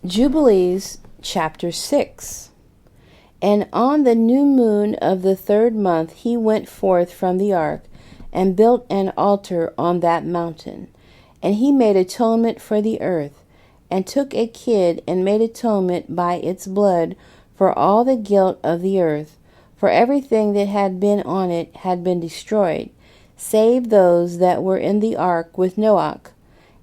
Jubilees, chapter 6. And on the new moon of the 3rd month he went forth from the ark, and built an altar on that mountain. And he made atonement for the earth, and took a kid, and made atonement by its blood for all the guilt of the earth. For everything that had been on it had been destroyed, save those that were in the ark with Noah.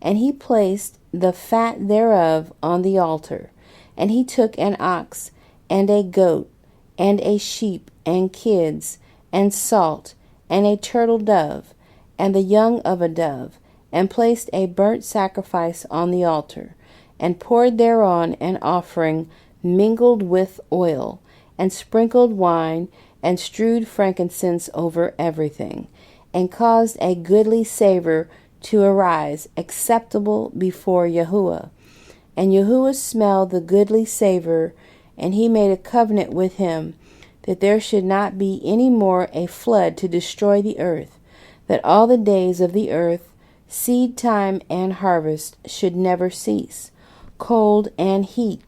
And he placed the fat thereof on the altar. And he took an ox, and a goat, and a sheep, and kids, and salt, and a turtle dove, and the young of a dove, and placed a burnt sacrifice on the altar, and poured thereon an offering mingled with oil, and sprinkled wine, and strewed frankincense over everything, and caused a goodly savor to arise, acceptable before Yahuwah. And Yahuwah smelled the goodly savor, and he made a covenant with him, that there should not be any more a flood to destroy the earth, that all the days of the earth, seed time and harvest, should never cease, cold and heat,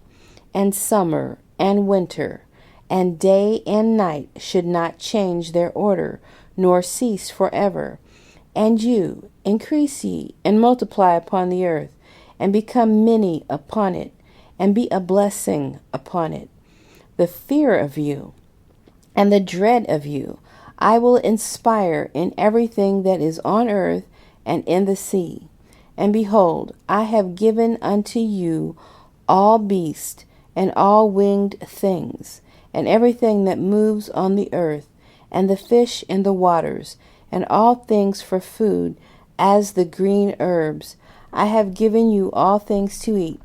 and summer and winter, and day and night should not change their order, nor cease forever. And you, increase ye, and multiply upon the earth, and become many upon it, and be a blessing upon it. The fear of you, and the dread of you, I will inspire in everything that is on earth and in the sea. And behold, I have given unto you all beasts, and all winged things, and everything that moves on the earth, and the fish in the waters, and all things for food, as the green herbs. I have given you all things to eat.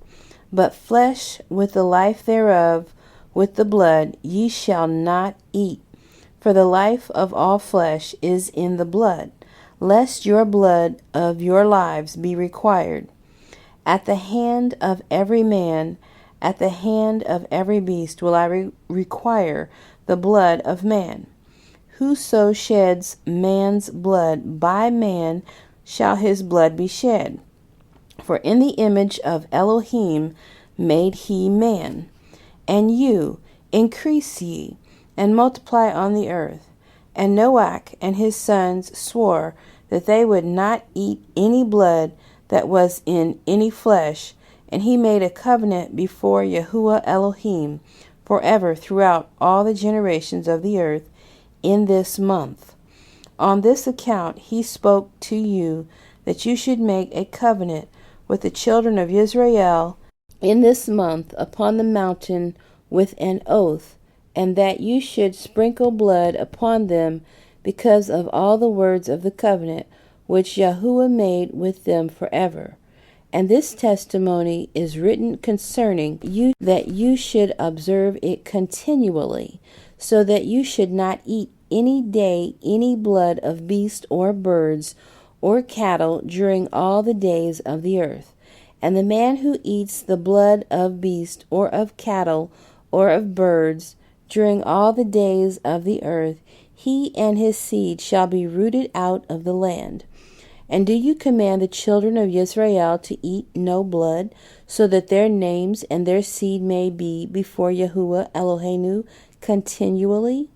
But flesh with the life thereof, with the blood, ye shall not eat. For the life of all flesh is in the blood, lest your blood of your lives be required. At the hand of every man, at the hand of every beast will I require the blood of man. Whoso sheds man's blood, by man shall his blood be shed. For in the image of Elohim made he man. And you, increase ye, and multiply on the earth. And Noah and his sons swore that they would not eat any blood that was in any flesh, and he made a covenant before Yahuwah Elohim forever throughout all the generations of the earth in this month. On this account he spoke to you that you should make a covenant with the children of Israel in this month upon the mountain with an oath, and that you should sprinkle blood upon them because of all the words of the covenant which Yahuwah made with them forever. And this testimony is written concerning you, that you should observe it continually, so that you should not eat any day any blood of beast or birds or cattle during all the days of the earth. And the man who eats the blood of beast or of cattle or of birds during all the days of the earth, he and his seed shall be rooted out of the land. And do you command the children of Israel to eat no blood, so that their names and their seed may be before Yahuwah Eloheinu continually?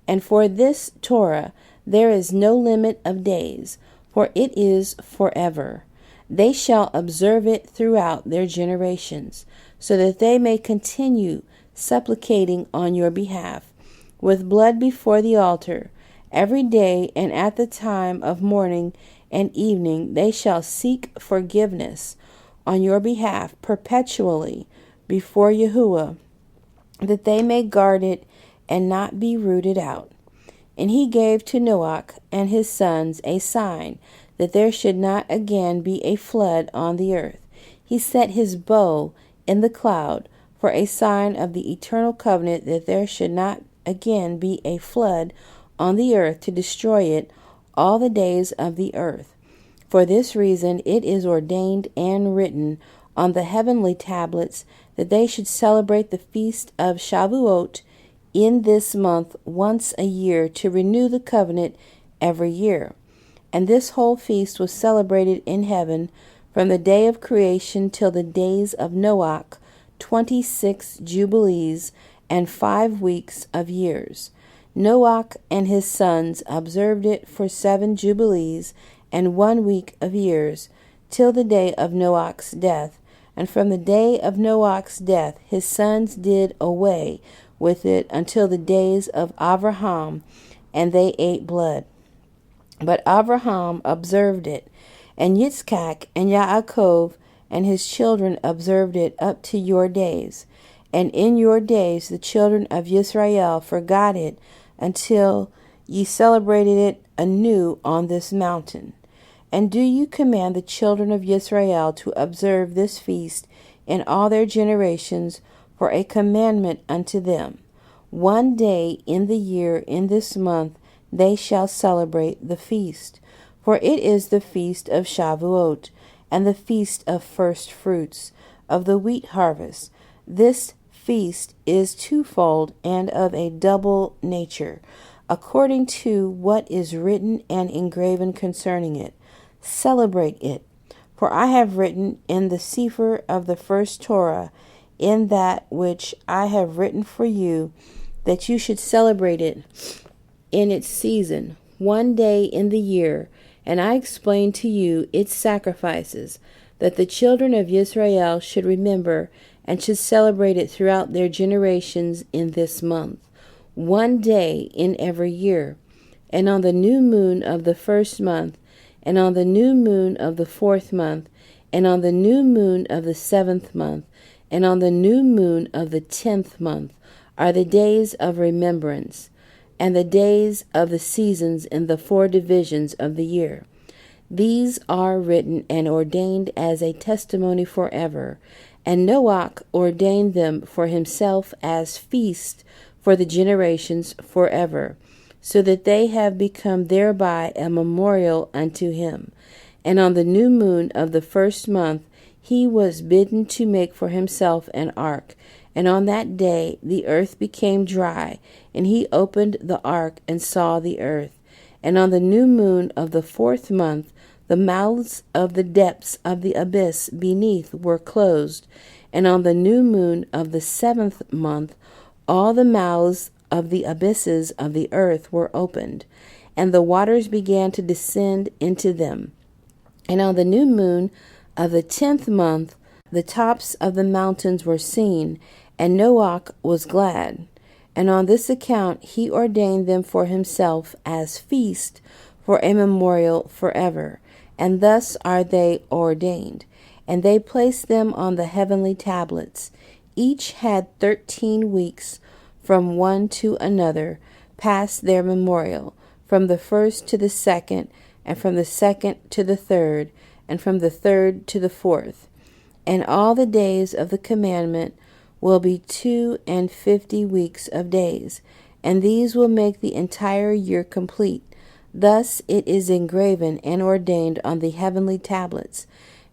And for this Torah there is no limit of days, for it is forever. They shall observe it throughout their generations, so that they may continue supplicating on your behalf, with blood before the altar. Every day and at the time of morning and evening they shall seek forgiveness on your behalf perpetually before Yahuwah, that they may guard it and not be rooted out. And he gave to Noah and his sons a sign, that there should not again be a flood on the earth. He set his bow in the cloud for a sign of the eternal covenant, that there should not again be a flood on the earth to destroy it all the days of the earth. For this reason it is ordained and written on the heavenly tablets, that they should celebrate the feast of Shavuot in this month once a year, to renew the covenant every year. And this whole feast was celebrated in heaven from the day of creation till the days of Noah, 26 jubilees and 5 weeks of years. Noach and his sons observed it for 7 jubilees and 1 week of years, till the day of Noach's death. And from the day of Noach's death his sons did away with it until the days of Abraham, and they ate blood. But Abraham observed it, and Yitzchak and Yaakov and his children observed it up to your days. And in your days the children of Israel forgot it until ye celebrated it anew on this mountain. And do you command the children of Israel to observe this feast in all their generations for a commandment unto them? 1 day in the year in this month they shall celebrate the feast. For it is the feast of Shavuot, and the feast of first fruits, of the wheat harvest. This feast is twofold and of a double nature, according to what is written and engraven concerning it. Celebrate it. For I have written in the Sefer of the first Torah, in that which I have written for you, that you should celebrate it in its season, 1 day in the year. And I explained to you its sacrifices, that the children of Israel should remember and should celebrate it throughout their generations in this month, 1 day in every year. And on the new moon of the first month, and on the new moon of the 4th month, and on the new moon of the 7th month, and on the new moon of the 10th month are the days of remembrance, and the days of the seasons in the 4 divisions of the year. These are written and ordained as a testimony forever. And Noach ordained them for himself as feast for the generations forever, so that they have become thereby a memorial unto him. And on the new moon of the 1st month he was bidden to make for himself an ark. And on that day the earth became dry, and he opened the ark and saw the earth. And on the new moon of the 4th month the mouths of the depths of the abyss beneath were closed. And on the new moon of the 7th month all the mouths of the abysses of the earth were opened, and the waters began to descend into them. And on the new moon of the 10th month the tops of the mountains were seen, and Noach was glad. And on this account he ordained them for himself as feast for a memorial forever. And thus are they ordained. And they placed them on the heavenly tablets. Each had 13 weeks from one to another, past their memorial, from the 1st to the 2nd, and from the 2nd to the 3rd, and from the 3rd to the 4th. And all the days of the commandment will be 52 weeks of days, and these will make the entire year complete. Thus it is engraven and ordained on the heavenly tablets.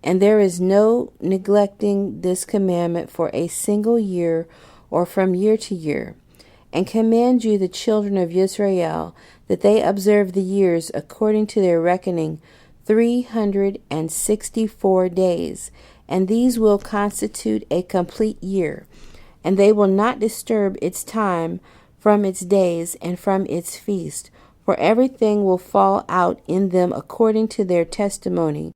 And there is no neglecting this commandment for a single year or from year to year. And command you the children of Israel that they observe the years according to their reckoning, 364 days, and these will constitute a complete year. And they will not disturb its time from its days and from its feast, for everything will fall out in them according to their testimony.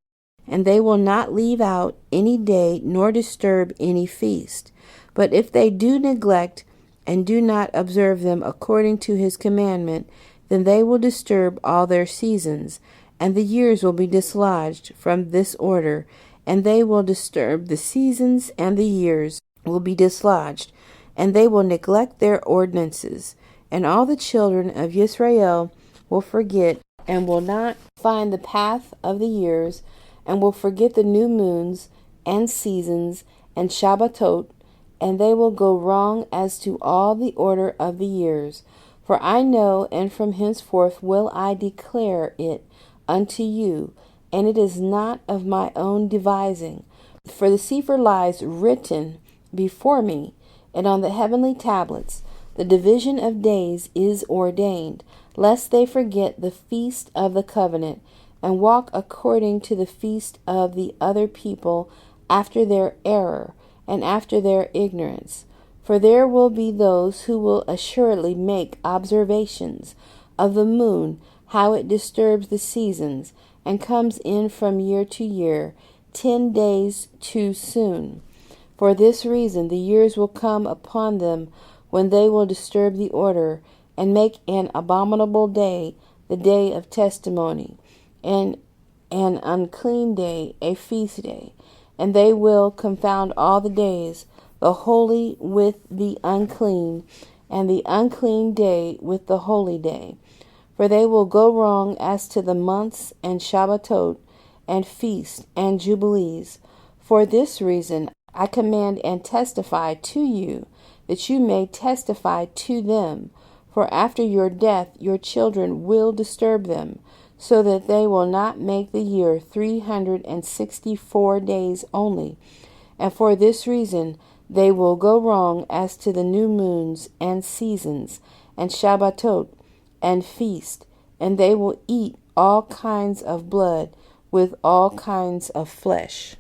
And they will not leave out any day nor disturb any feast. But if they do neglect and do not observe them according to his commandment, then they will disturb all their seasons, and the years will be dislodged from this order, and they will disturb the seasons, and the years will be dislodged, and they will neglect their ordinances. And all the children of Israel will forget, and will not find the path of the years, and will forget the new moons, and seasons, and Shabbatot, and they will go wrong as to all the order of the years. For I know, and from henceforth will I declare it unto you, and it is not of my own devising. For the Sefer lies written before me, and on the heavenly tablets the division of days is ordained, lest they forget the feast of the covenant, and walk according to the feast of the other people after their error, and after their ignorance. For there will be those who will assuredly make observations of the moon, how it disturbs the seasons, and comes in from year to year, 10 days too soon. For this reason the years will come upon them when they will disturb the order, and make an abominable day the day of testimony, and an unclean day a feast day. And they will confound all the days, the holy with the unclean, and the unclean day with the holy day. For they will go wrong as to the months and Shabbatot, and feasts and jubilees. For this reason I command and testify to you, that you may testify to them. For after your death your children will disturb them, so that they will not make the year 364 days only. And for this reason they will go wrong as to the new moons and seasons, and Shabbatot, and feast, and they will eat all kinds of blood with all kinds of flesh.